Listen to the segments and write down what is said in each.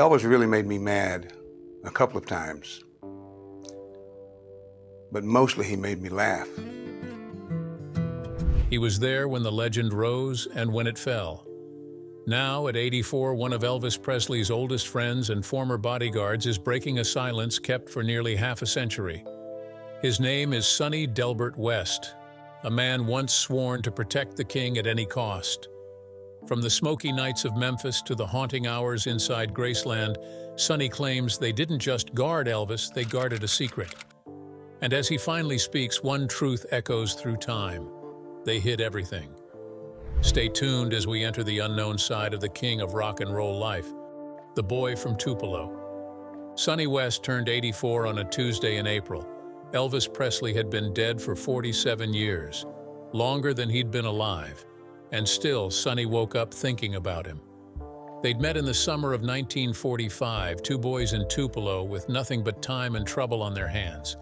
Elvis really made me mad a couple of times, but mostly he made me laugh. He was there when the legend rose and when it fell. Now, at 84, one of Elvis Presley's oldest friends and former bodyguards is breaking a silence kept for nearly half a century. His name is Sonny Delbert West, a man once sworn to protect the king at any cost. From the smoky nights of Memphis to the haunting hours inside Graceland, Sonny claims they didn't just guard Elvis, they guarded a secret. And as he finally speaks, one truth echoes through time. They hid everything. Stay tuned as we enter the unknown side of the king of rock and roll life, the boy from Tupelo. Sonny West turned 84 on a Tuesday in April. Elvis Presley had been dead for 47 years, longer than he'd been alive. And still, Sonny woke up thinking about him. They'd met in the summer of 1945, two boys in Tupelo with nothing but time and trouble on their hands.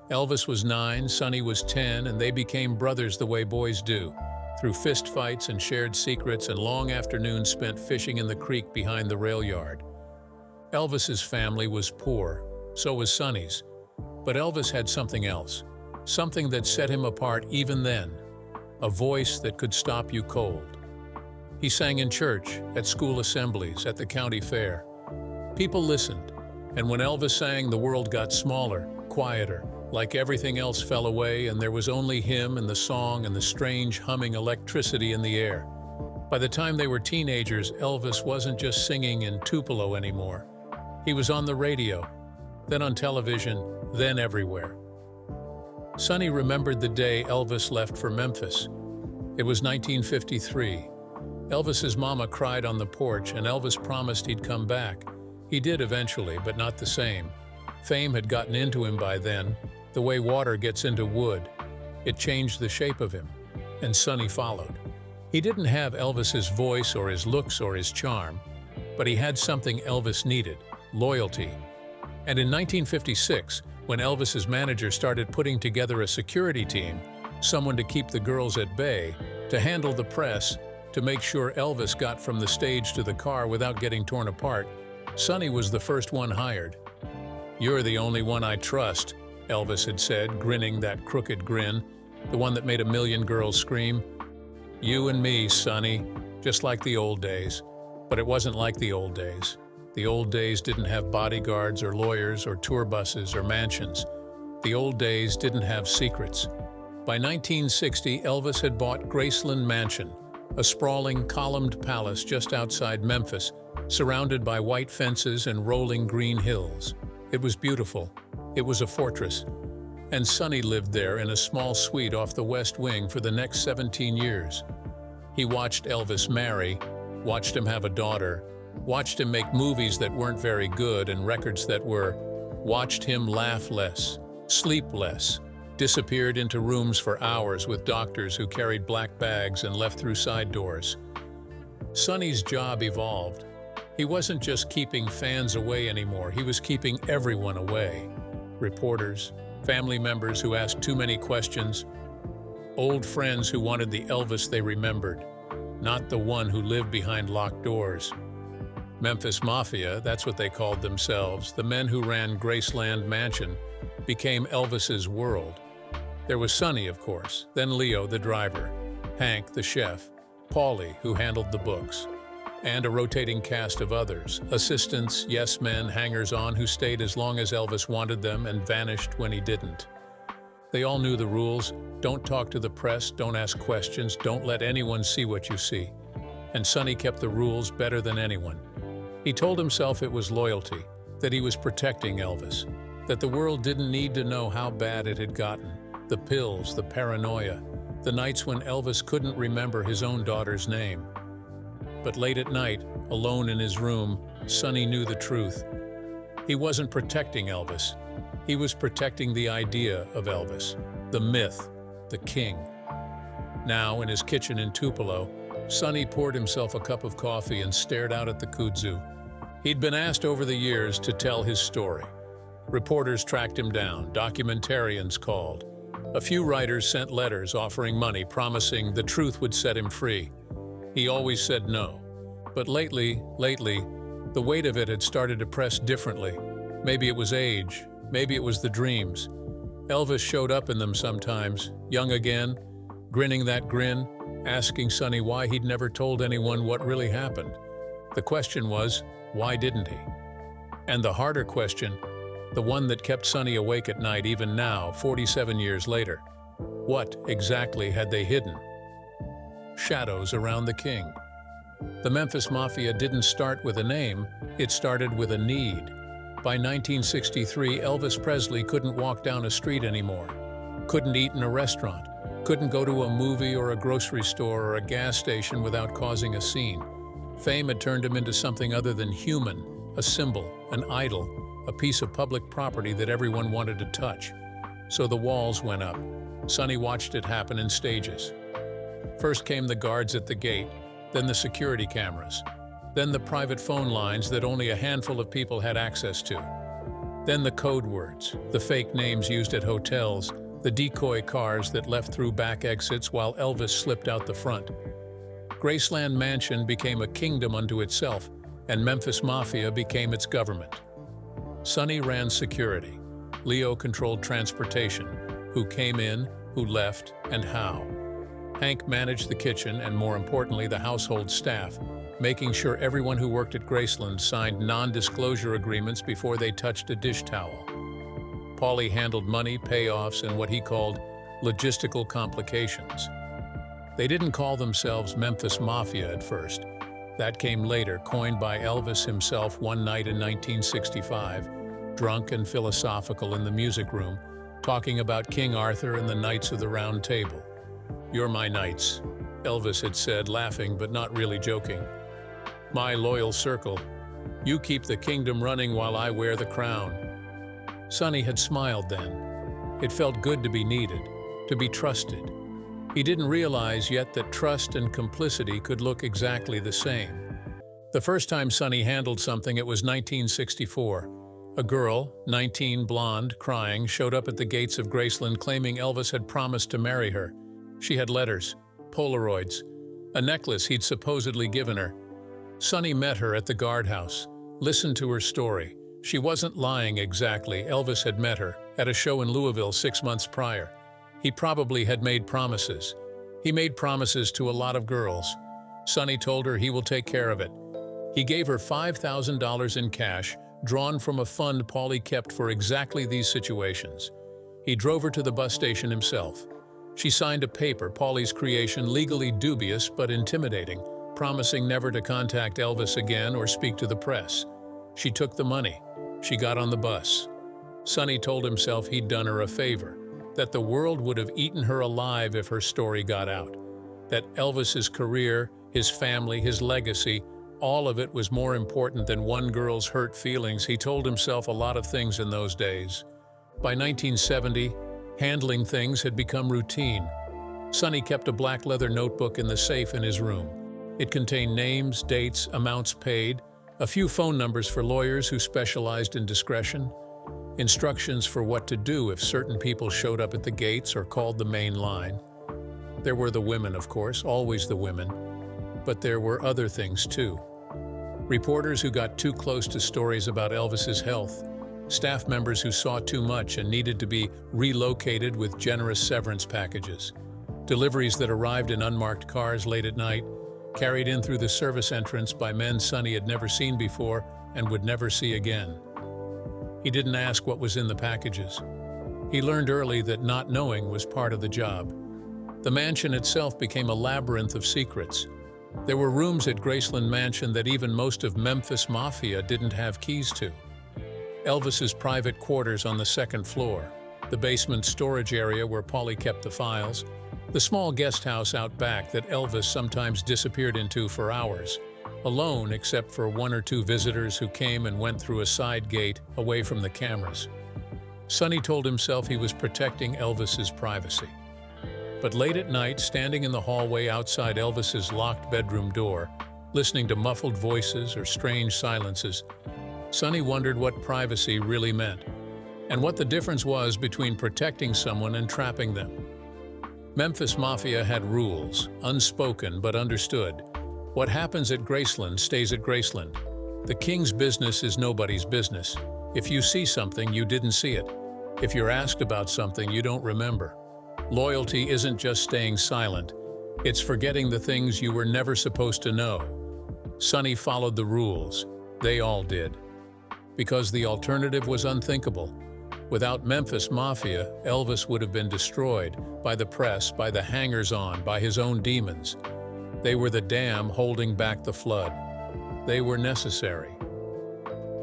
Elvis was 9, Sonny was 10, and they became brothers the way boys do, through fist fights and shared secrets and long afternoons spent fishing in the creek behind the rail yard. Elvis's family was poor, so was Sonny's. But Elvis had something else, something that set him apart even then. A voice that could stop you cold. He sang in church, at school assemblies, at the county fair. People listened, and when Elvis sang, the world got smaller, quieter, like everything else fell away, and there was only him and the song and the strange humming electricity in the air. By the time they were teenagers, Elvis wasn't just singing in Tupelo anymore. He was on the radio, then on television, then everywhere. Sonny remembered the day Elvis left for Memphis. It was 1953. Elvis's mama cried on the porch, and Elvis promised he'd come back. He did eventually, but not the same. Fame had gotten into him by then, the way water gets into wood. It changed the shape of him, and Sonny followed. He didn't have Elvis's voice or his looks or his charm, but he had something Elvis needed: loyalty. And in 1956, when Elvis's manager started putting together a security team, someone to keep the girls at bay, to handle the press, to make sure Elvis got from the stage to the car without getting torn apart, Sonny was the first one hired. "You're the only one I trust," Elvis had said, grinning that crooked grin, the one that made a million girls scream. "You and me, Sonny, just like the old days." But it wasn't like the old days. The old days didn't have bodyguards or lawyers or tour buses or mansions. The old days didn't have secrets. By 1960, Elvis had bought Graceland Mansion, a sprawling, columned palace just outside Memphis, surrounded by white fences and rolling green hills. It was beautiful. It was a fortress. And Sonny lived there in a small suite off the West Wing for the next 17 years. He watched Elvis marry, watched him have a daughter, watched him make movies that weren't very good and records that were, watched him laugh less, sleep less, disappeared into rooms for hours with doctors who carried black bags and left through side doors. Sonny's job evolved. He wasn't just keeping fans away anymore, he was keeping everyone away. Reporters, family members who asked too many questions, old friends who wanted the Elvis they remembered, not the one who lived behind locked doors. Memphis Mafia, that's what they called themselves, the men who ran Graceland Mansion, became Elvis's world. There was Sonny, of course, then Leo, the driver, Hank, the chef, Paulie, who handled the books, and a rotating cast of others, assistants, yes-men, hangers-on who stayed as long as Elvis wanted them and vanished when he didn't. They all knew the rules: don't talk to the press, don't ask questions, don't let anyone see what you see. And Sonny kept the rules better than anyone. He told himself it was loyalty, that he was protecting Elvis, that the world didn't need to know how bad it had gotten, the pills, the paranoia, the nights when Elvis couldn't remember his own daughter's name. But late at night, alone in his room, Sonny knew the truth. He wasn't protecting Elvis. He was protecting the idea of Elvis, the myth, the king. Now, in his kitchen in Tupelo, Sonny poured himself a cup of coffee and stared out at the kudzu. He'd been asked over the years to tell his story. Reporters tracked him down, documentarians called. A few writers sent letters offering money, promising the truth would set him free. He always said no. But lately, The weight of it had started to press differently. Maybe it was age, maybe it was the dreams. Elvis showed up in them sometimes, young again, grinning that grin, asking Sonny why he'd never told anyone what really happened. The question was, why didn't he? And the harder question, the one that kept Sonny awake at night even now, 47 years later, what exactly had they hidden? Shadows around the king. The Memphis Mafia didn't start with a name, it started with a need. By 1963, Elvis Presley couldn't walk down a street anymore, couldn't eat in a restaurant, couldn't go to a movie or a grocery store or a gas station without causing a scene. Fame had turned him into something other than human, a symbol, an idol, a piece of public property that everyone wanted to touch. So the walls went up. Sonny watched it happen in stages. First came the guards at the gate, then the security cameras, then the private phone lines that only a handful of people had access to, then the code words, the fake names used at hotels, the decoy cars that left through back exits while Elvis slipped out the front. Graceland Mansion became a kingdom unto itself, and Memphis Mafia became its government. Sonny ran security. Leo controlled transportation, who came in, who left, and how. Hank managed the kitchen and, more importantly, the household staff, making sure everyone who worked at Graceland signed non-disclosure agreements before they touched a dish towel. Paulie handled money, payoffs, and what he called logistical complications. They didn't call themselves Memphis Mafia at first. That came later, coined by Elvis himself one night in 1965, drunk and philosophical in the music room, talking about King Arthur and the Knights of the Round Table. "You're my knights," Elvis had said, laughing but not really joking. "My loyal circle. You keep the kingdom running while I wear the crown." Sonny had smiled then. It felt good to be needed, to be trusted. He didn't realize yet that trust and complicity could look exactly the same. The first time Sonny handled something, it was 1964. A girl, 19, blonde, crying, showed up at the gates of Graceland claiming Elvis had promised to marry her. She had letters, Polaroids, a necklace he'd supposedly given her. Sonny met her at the guardhouse, listened to her story. She wasn't lying exactly. Elvis had met her at a show in Louisville 6 months prior. He probably had made promises. He made promises to a lot of girls. Sonny told her he will take care of it. He gave her $5,000 in cash, drawn from a fund Paulie kept for exactly these situations. He drove her to the bus station himself. She signed a paper, Paulie's creation, legally dubious but intimidating, promising never to contact Elvis again or speak to the press. She took the money. She got on the bus. Sonny told himself he'd done her a favor, that the world would have eaten her alive if her story got out, that Elvis's career, his family, his legacy, all of it was more important than one girl's hurt feelings. He told himself a lot of things in those days. By 1970, handling things had become routine. Sonny kept a black leather notebook in the safe in his room. It contained names, dates, amounts paid, a few phone numbers for lawyers who specialized in discretion, instructions for what to do if certain people showed up at the gates or called the main line. There were the women, of course, always the women, but there were other things too. Reporters who got too close to stories about Elvis's health, staff members who saw too much and needed to be relocated with generous severance packages, deliveries that arrived in unmarked cars late at night, carried in through the service entrance by men Sonny had never seen before and would never see again. He didn't ask what was in the packages. He learned early that not knowing was part of the job. The mansion itself became a labyrinth of secrets. There were rooms at Graceland Mansion that even most of Memphis Mafia didn't have keys to. Elvis's private quarters on the second floor, the basement storage area where Paulie kept the files, the small guest house out back that Elvis sometimes disappeared into for hours, alone except for one or two visitors who came and went through a side gate away from the cameras. Sonny told himself he was protecting Elvis's privacy. But late at night, standing in the hallway outside Elvis's locked bedroom door, listening to muffled voices or strange silences, Sonny wondered what privacy really meant, and what the difference was between protecting someone and trapping them. Memphis Mafia had rules, unspoken but understood. What happens at Graceland stays at Graceland. The king's business is nobody's business. If you see something, you didn't see it. If you're asked about something, you don't remember. Loyalty isn't just staying silent. It's forgetting the things you were never supposed to know. Sonny followed the rules. They all did. Because the alternative was unthinkable. Without Memphis Mafia, Elvis would have been destroyed by the press, by the hangers-on, by his own demons. They were the dam holding back the flood. They were necessary.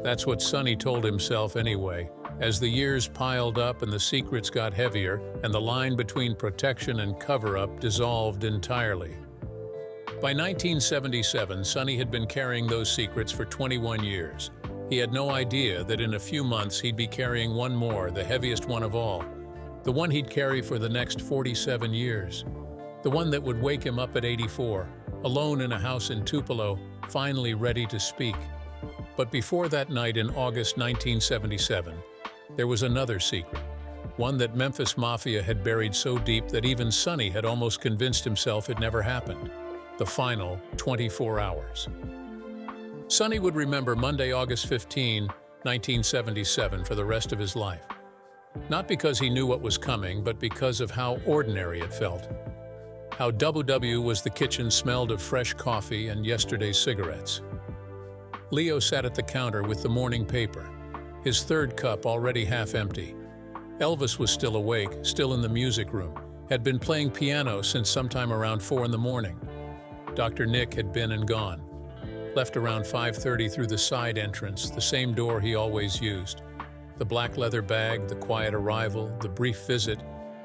That's what Sonny told himself anyway, as the years piled up and the secrets got heavier and the line between protection and cover-up dissolved entirely. By 1977, Sonny had been carrying those secrets for 21 years. He had no idea that in a few months he'd be carrying one more, the heaviest one of all, the one he'd carry for the next 47 years, the one that would wake him up at 84, alone in a house in Tupelo, finally ready to speak. But before that night in August 1977, there was another secret, one that Memphis Mafia had buried so deep that even Sonny had almost convinced himself it never happened. The final 24 hours. Sonny would remember Monday, August 15, 1977 for the rest of his life. Not because he knew what was coming, but because of how ordinary it felt. How WW was the kitchen smelled of fresh coffee and yesterday's cigarettes. Leo sat at the counter with the morning paper, his third cup already half empty. Elvis was still awake, still in the music room, had been playing piano since sometime around 4 in the morning. Dr. Nick had been and gone, left around 5:30 through the side entrance, the same door he always used. The black leather bag, the quiet arrival, the brief visit,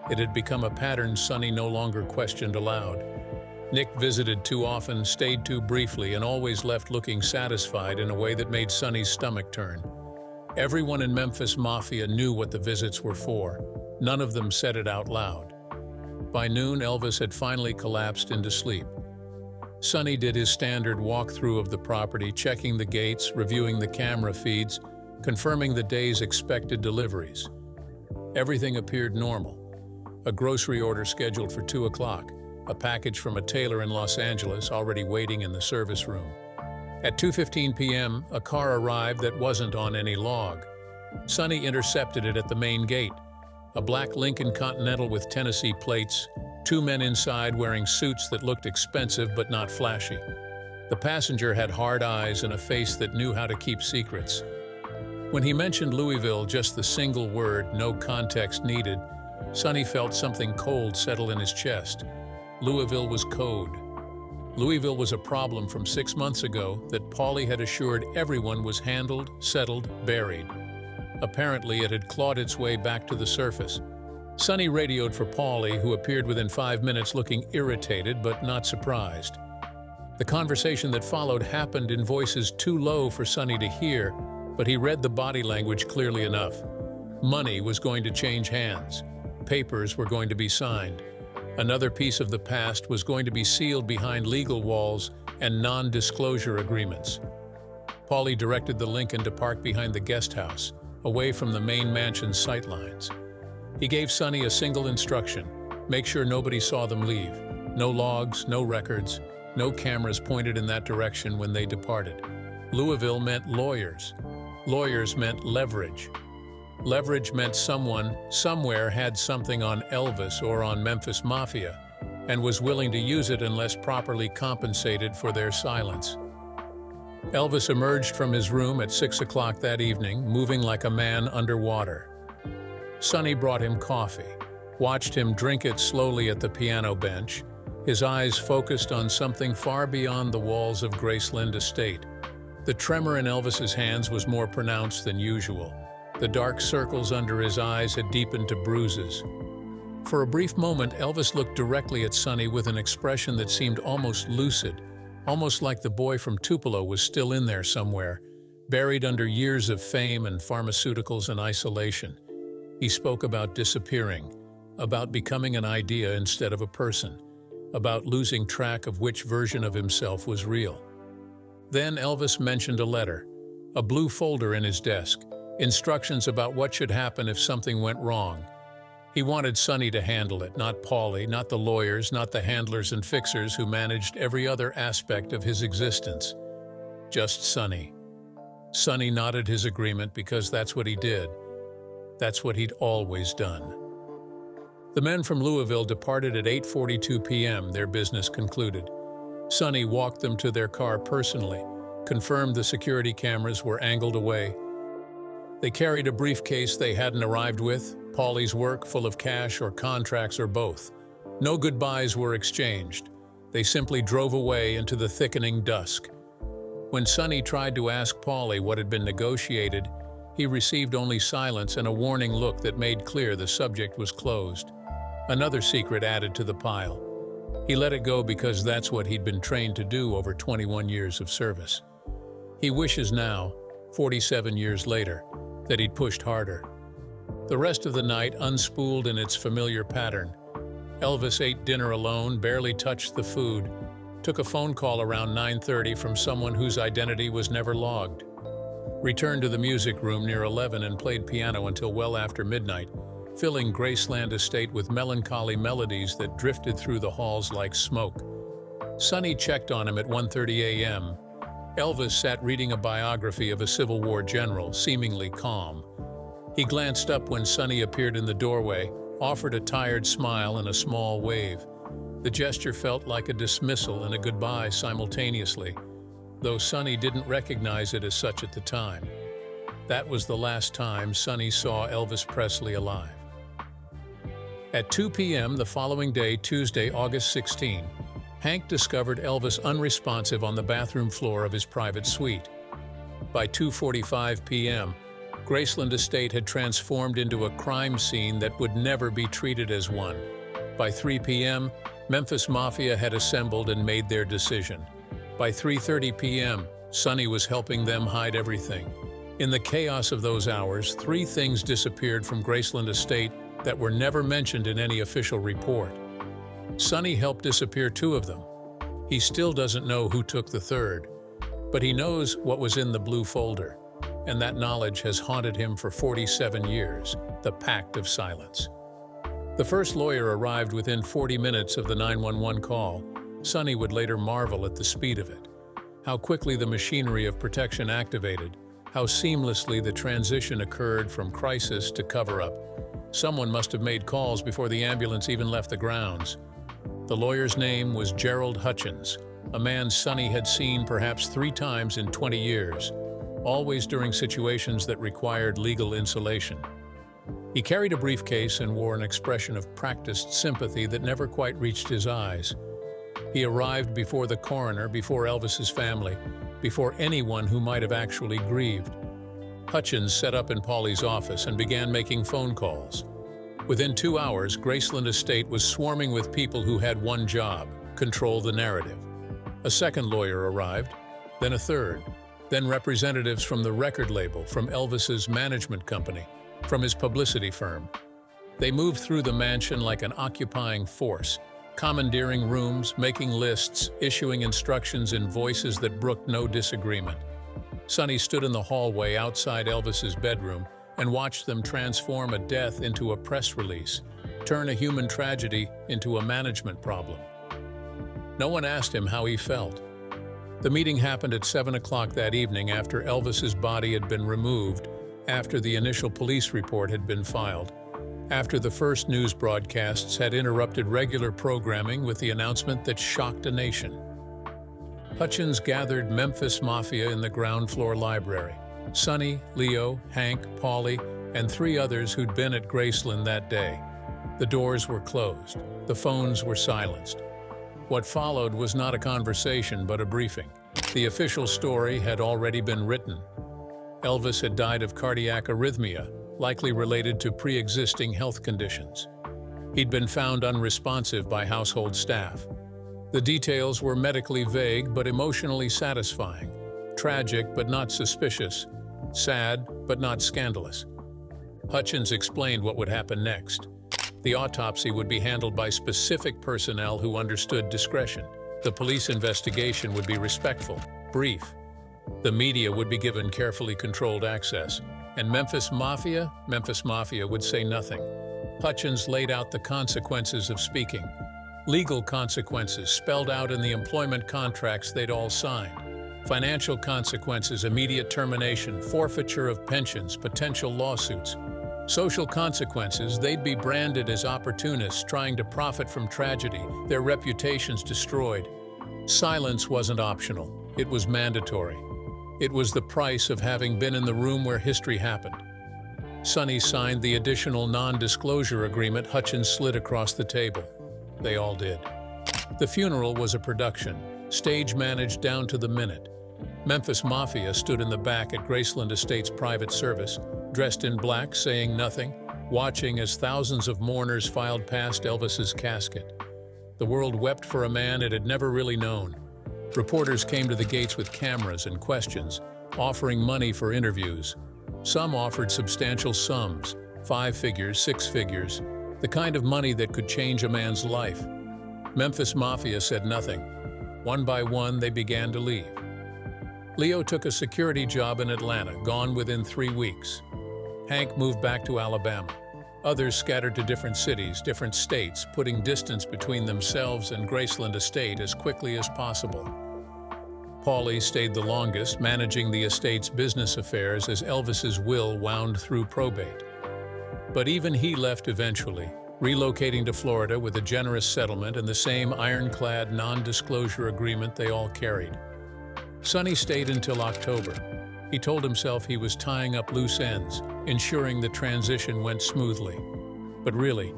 it had become a pattern Sonny no longer questioned aloud. Nick visited too often, stayed too briefly, and always left looking satisfied in a way that made Sonny's stomach turn. Everyone in Memphis Mafia knew what the visits were for. None of them said it out loud. By noon, Elvis had finally collapsed into sleep. Sonny did his standard walkthrough of the property, checking the gates, reviewing the camera feeds, confirming the day's expected deliveries. Everything appeared normal. A grocery order scheduled for 2 o'clock, a package from a tailor in Los Angeles already waiting in the service room. At 2:15 p.m., a car arrived that wasn't on any log. Sonny intercepted it at the main gate. A black Lincoln Continental with Tennessee plates, 2 men inside wearing suits that looked expensive but not flashy. The passenger had hard eyes and a face that knew how to keep secrets. When he mentioned Louisville, just the single word, no context needed, Sonny felt something cold settle in his chest. Louisville was code. Louisville was a problem from 6 months ago that Paulie had assured everyone was handled, settled, buried. Apparently, it had clawed its way back to the surface. Sonny radioed for Paulie, who appeared within 5 minutes looking irritated but not surprised. The conversation that followed happened in voices too low for Sonny to hear, but he read the body language clearly enough. Money was going to change hands. Papers were going to be signed. Another piece of the past was going to be sealed behind legal walls and non-disclosure agreements. Paulie directed the Lincoln to park behind the guest house, away from the main mansion's sightlines. He gave Sonny a single instruction: make sure nobody saw them leave. No logs, no records, no cameras pointed in that direction when they departed. Louisville meant lawyers. Lawyers meant leverage. Leverage meant someone, somewhere had something on Elvis or on Memphis Mafia, and was willing to use it unless properly compensated for their silence. Elvis emerged from his room at 6 o'clock that evening, moving like a man underwater. Sonny brought him coffee, watched him drink it slowly at the piano bench, his eyes focused on something far beyond the walls of Graceland estate. The tremor in Elvis's hands was more pronounced than usual. The dark circles under his eyes had deepened to bruises. For a brief moment, Elvis looked directly at Sonny with an expression that seemed almost lucid, almost like the boy from Tupelo was still in there somewhere, buried under years of fame and pharmaceuticals and isolation. He spoke about disappearing, about becoming an idea instead of a person, about losing track of which version of himself was real. Then Elvis mentioned a letter, a blue folder in his desk, instructions about what should happen if something went wrong. He wanted Sonny to handle it, not Paulie, not the lawyers, not the handlers and fixers who managed every other aspect of his existence. Just Sonny. Sonny nodded his agreement because that's what he did. That's what he'd always done. The men from Louisville departed at 8:42 p.m., their business concluded. Sonny walked them to their car personally, confirmed the security cameras were angled away. They carried a briefcase they hadn't arrived with, Paulie's work full of cash or contracts or both. No goodbyes were exchanged. They simply drove away into the thickening dusk. When Sonny tried to ask Paulie what had been negotiated, he received only silence and a warning look that made clear the subject was closed. Another secret added to the pile. He let it go because that's what he'd been trained to do over 21 years of service. He wishes now, 47 years later, that he'd pushed harder. The rest of the night unspooled in its familiar pattern. Elvis ate dinner alone, barely touched the food, took a phone call around 9:30 from someone whose identity was never logged, returned to the music room near 11 and played piano until well after midnight, filling Graceland estate with melancholy melodies that drifted through the halls like smoke. Sonny checked on him at 1:30 a.m. Elvis sat reading a biography of a Civil War general, seemingly calm. He glanced up when Sonny appeared in the doorway, offered a tired smile and a small wave. The gesture felt like a dismissal and a goodbye simultaneously, though Sonny didn't recognize it as such at the time. That was the last time Sonny saw Elvis Presley alive. At 2 p.m. the following day, Tuesday, August 16, Hank discovered Elvis unresponsive on the bathroom floor of his private suite. By 2:45 p.m., Graceland Estate had transformed into a crime scene that would never be treated as one. By 3 p.m., Memphis Mafia had assembled and made their decision. By 3:30 p.m., Sonny was helping them hide everything. In the chaos of those hours, 3 things disappeared from Graceland Estate that were never mentioned in any official report. Sonny helped disappear 2 of them. He still doesn't know who took the third, but he knows what was in the blue folder, and that knowledge has haunted him for 47 years, the Pact of Silence. The first lawyer arrived within 40 minutes of the 911 call. Sonny would later marvel at the speed of it, how quickly the machinery of protection activated, how seamlessly the transition occurred from crisis to cover-up. Someone must have made calls before the ambulance even left the grounds. The lawyer's name was Gerald Hutchins, a man Sonny had seen perhaps 3 times in 20 years, always during situations that required legal insulation. He carried a briefcase and wore an expression of practiced sympathy that never quite reached his eyes. He arrived before the coroner, before Elvis's family, before anyone who might have actually grieved. Hutchins set up in Paulie's office and began making phone calls. Within 2 hours, Graceland Estate was swarming with people who had one job: control the narrative. A second lawyer arrived, then a third, then representatives from the record label, from Elvis's management company, from his publicity firm. They moved through the mansion like an occupying force, commandeering rooms, making lists, issuing instructions in voices that brooked no disagreement. Sonny stood in the hallway outside Elvis's bedroom and watched them transform a death into a press release, turn a human tragedy into a management problem. No one asked him how he felt. The meeting happened at 7 o'clock that evening after Elvis's body had been removed, after the initial police report had been filed, after the first news broadcasts had interrupted regular programming with the announcement that shocked a nation. Hutchins gathered Memphis Mafia in the ground floor library. Sonny, Leo, Hank, Paulie, and 3 others who'd been at Graceland that day. The doors were closed. The phones were silenced. What followed was not a conversation, but a briefing. The official story had already been written. Elvis had died of cardiac arrhythmia, likely related to pre-existing health conditions. He'd been found unresponsive by household staff. The details were medically vague but emotionally satisfying, tragic but not suspicious, sad but not scandalous. Hutchins explained what would happen next. The autopsy would be handled by specific personnel who understood discretion. The police investigation would be respectful, brief. The media would be given carefully controlled access. And Memphis Mafia would say nothing. Hutchins laid out the consequences of speaking. Legal consequences spelled out in the employment contracts they'd all signed. Financial consequences, immediate termination, forfeiture of pensions, potential lawsuits. Social consequences, they'd be branded as opportunists trying to profit from tragedy, their reputations destroyed. Silence wasn't optional, it was mandatory. It was the price of having been in the room where history happened. Sonny signed the additional non-disclosure agreement Hutchins slid across the table. They all did. The funeral was a production, stage managed down to the minute. Memphis Mafia stood in the back at Graceland Estate's private service, dressed in black, saying nothing, watching as thousands of mourners filed past Elvis's casket. The world wept for a man it had never really known. Reporters came to the gates with cameras and questions, offering money for interviews. Some offered substantial sums, 5 figures, 6 figures, the kind of money that could change a man's life. Memphis Mafia said nothing. One by one, they began to leave. Leo took a security job in Atlanta, gone within 3 weeks. Hank moved back to Alabama. Others scattered to different cities, different states, putting distance between themselves and Graceland Estate as quickly as possible. Paulie stayed the longest, managing the estate's business affairs as Elvis's will wound through probate. But even he left eventually, relocating to Florida with a generous settlement and the same ironclad non-disclosure agreement they all carried. Sonny stayed until October. He told himself he was tying up loose ends, ensuring the transition went smoothly. But really,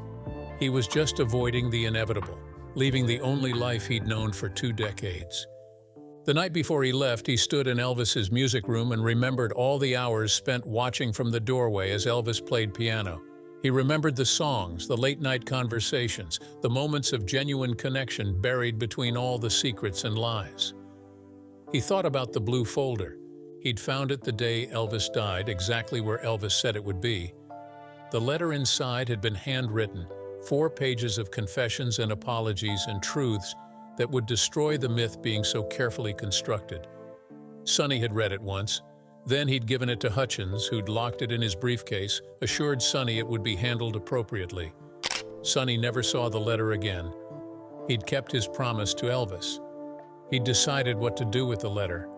he was just avoiding the inevitable, leaving the only life he'd known for 2 decades. The night before he left, he stood in Elvis's music room and remembered all the hours spent watching from the doorway as Elvis played piano. He remembered the songs, the late-night conversations, the moments of genuine connection buried between all the secrets and lies. He thought about the blue folder. He'd found it the day Elvis died, exactly where Elvis said it would be. The letter inside had been handwritten, 4 pages of confessions and apologies and truths that would destroy the myth being so carefully constructed. Sonny had read it once. Then he'd given it to Hutchins, who'd locked it in his briefcase, assured Sonny it would be handled appropriately. Sonny never saw the letter again. He'd kept his promise to Elvis. He'd decided what to do with the letter.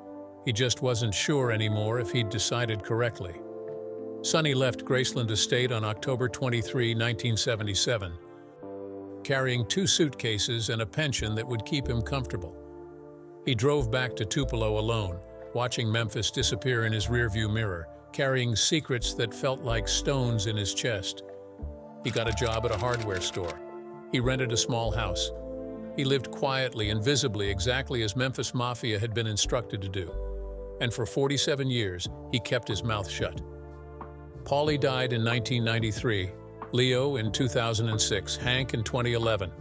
He just wasn't sure anymore if he'd decided correctly. Sonny left Graceland Estate on October 23, 1977, carrying 2 suitcases and a pension that would keep him comfortable. He drove back to Tupelo alone, watching Memphis disappear in his rearview mirror, carrying secrets that felt like stones in his chest. He got a job at a hardware store. He rented a small house. He lived quietly and visibly, exactly as Memphis Mafia had been instructed to do. And for 47 years, he kept his mouth shut. Paulie died in 1993, Leo in 2006, Hank in 2011.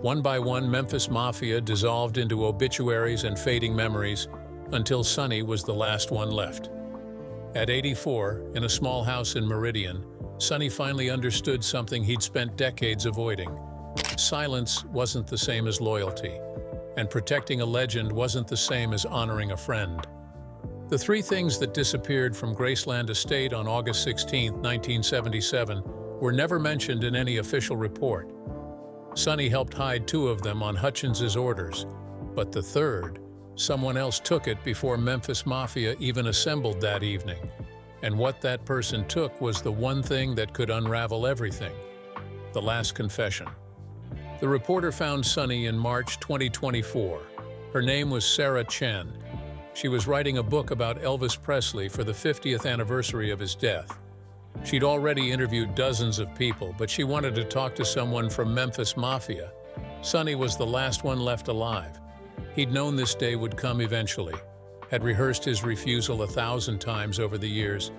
One by one, Memphis Mafia dissolved into obituaries and fading memories, until Sonny was the last one left. At 84, in a small house in Meridian, Sonny finally understood something he'd spent decades avoiding. Silence wasn't the same as loyalty, and protecting a legend wasn't the same as honoring a friend. The 3 things that disappeared from Graceland Estate on August 16, 1977, were never mentioned in any official report. Sonny helped hide 2 of them on Hutchins's orders, but the 3rd, someone else took it before Memphis Mafia even assembled that evening. And what that person took was the one thing that could unravel everything: the last confession. The reporter found Sonny in March 2024. Her name was Sarah Chen. She was writing a book about Elvis Presley for the 50th anniversary of his death. She'd already interviewed dozens of people, but she wanted to talk to someone from Memphis Mafia. Sonny was the last one left alive. He'd known this day would come eventually, had rehearsed his refusal 1,000 times over the years.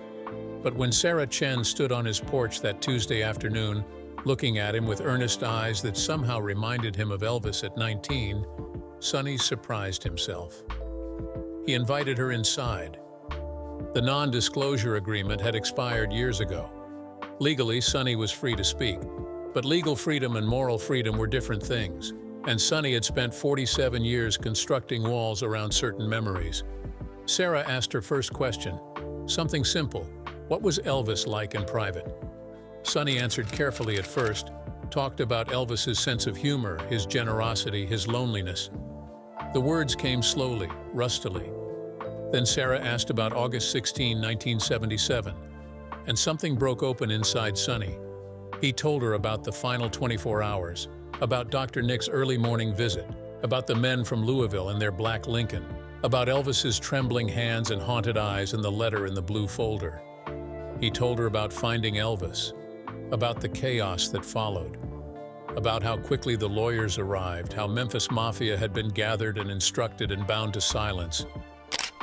But when Sarah Chen stood on his porch that Tuesday afternoon, looking at him with earnest eyes that somehow reminded him of Elvis at 19, Sonny surprised himself. He invited her inside. The non-disclosure agreement had expired years ago. Legally, Sonny was free to speak, but legal freedom and moral freedom were different things, and Sonny had spent 47 years constructing walls around certain memories. Sarah asked her first question, something simple: what was Elvis like in private? Sonny answered carefully at first, talked about Elvis's sense of humor, his generosity, his loneliness. The words came slowly, rustily. Then Sarah asked about August 16, 1977, and something broke open inside Sonny. He told her about the final 24 hours, about Dr. Nick's early morning visit, about the men from Louisville and their black Lincoln, about Elvis's trembling hands and haunted eyes and the letter in the blue folder. He told her about finding Elvis, about the chaos that followed, about how quickly the lawyers arrived, how Memphis Mafia had been gathered and instructed and bound to silence.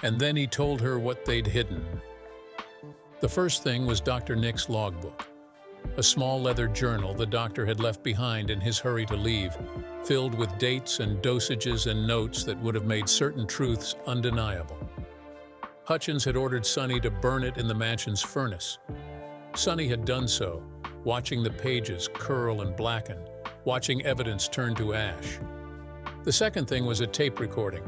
And then he told her what they'd hidden. The first thing was Dr. Nick's logbook, a small leather journal the doctor had left behind in his hurry to leave, filled with dates and dosages and notes that would have made certain truths undeniable. Hutchins had ordered Sonny to burn it in the mansion's furnace. Sonny had done so, watching the pages curl and blacken, watching evidence turn to ash. The second thing was a tape recording.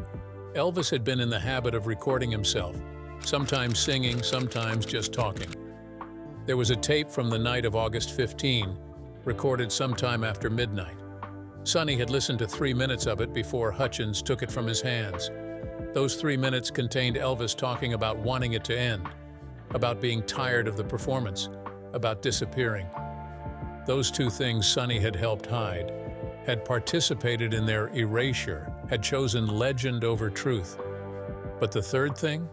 Elvis had been in the habit of recording himself, sometimes singing, sometimes just talking. There was a tape from the night of August 15, recorded sometime after midnight. Sonny had listened to 3 minutes of it before Hutchins took it from his hands. Those 3 minutes contained Elvis talking about wanting it to end, about being tired of the performance, about disappearing. Those two things Sonny had helped hide, had participated in their erasure, had chosen legend over truth. But the third thing?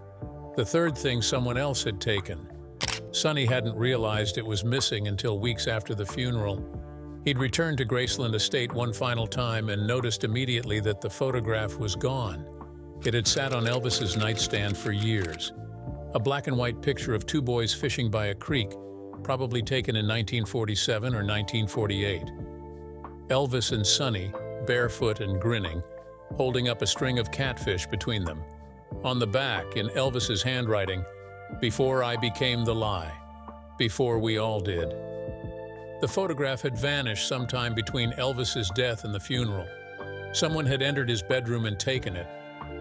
The third thing someone else had taken. Sonny hadn't realized it was missing until weeks after the funeral. He'd returned to Graceland Estate one final time and noticed immediately that the photograph was gone. It had sat on Elvis's nightstand for years. A black and white picture of two boys fishing by a creek, probably taken in 1947 or 1948. Elvis and Sonny, barefoot and grinning, holding up a string of catfish between them. On the back, in Elvis's handwriting, "Before I became the lie. Before we all did." The photograph had vanished sometime between Elvis's death and the funeral. Someone had entered his bedroom and taken it.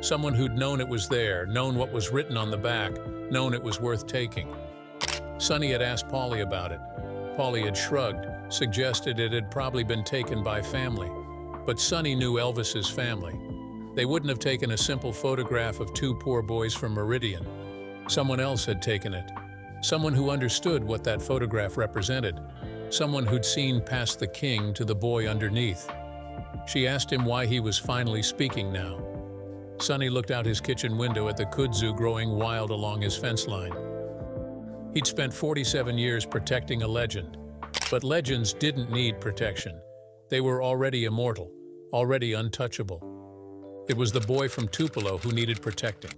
Someone who'd known it was there, known what was written on the back, known it was worth taking. Sonny had asked Paulie about it. Paulie had shrugged, suggested it had probably been taken by family. But Sonny knew Elvis's family. They wouldn't have taken a simple photograph of two poor boys from Meridian. Someone else had taken it. Someone who understood what that photograph represented. Someone who'd seen past the king to the boy underneath. She asked him why he was finally speaking now. Sonny looked out his kitchen window at the kudzu growing wild along his fence line. He'd spent 47 years protecting a legend. But legends didn't need protection. They were already immortal, already untouchable. It was the boy from Tupelo who needed protecting,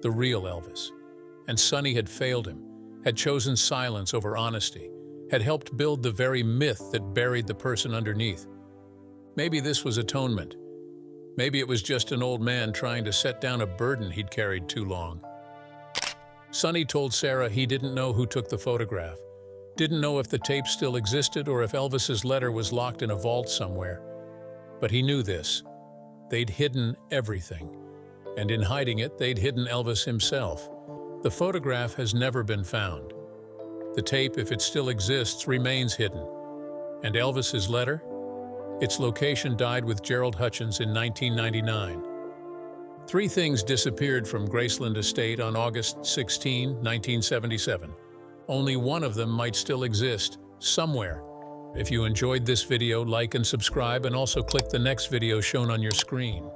the real Elvis. And Sonny had failed him, had chosen silence over honesty, had helped build the very myth that buried the person underneath. Maybe this was atonement. Maybe it was just an old man trying to set down a burden he'd carried too long. Sonny told Sarah he didn't know who took the photograph, didn't know if the tape still existed or if Elvis's letter was locked in a vault somewhere. But he knew this. They'd hidden everything. And in hiding it, they'd hidden Elvis himself. The photograph has never been found. The tape, if it still exists, remains hidden. And Elvis's letter? Its location died with Gerald Hutchins in 1999. 3 things disappeared from Graceland Estate on August 16, 1977. Only one of them might still exist, somewhere. If you enjoyed this video, like and subscribe, and also click the next video shown on your screen.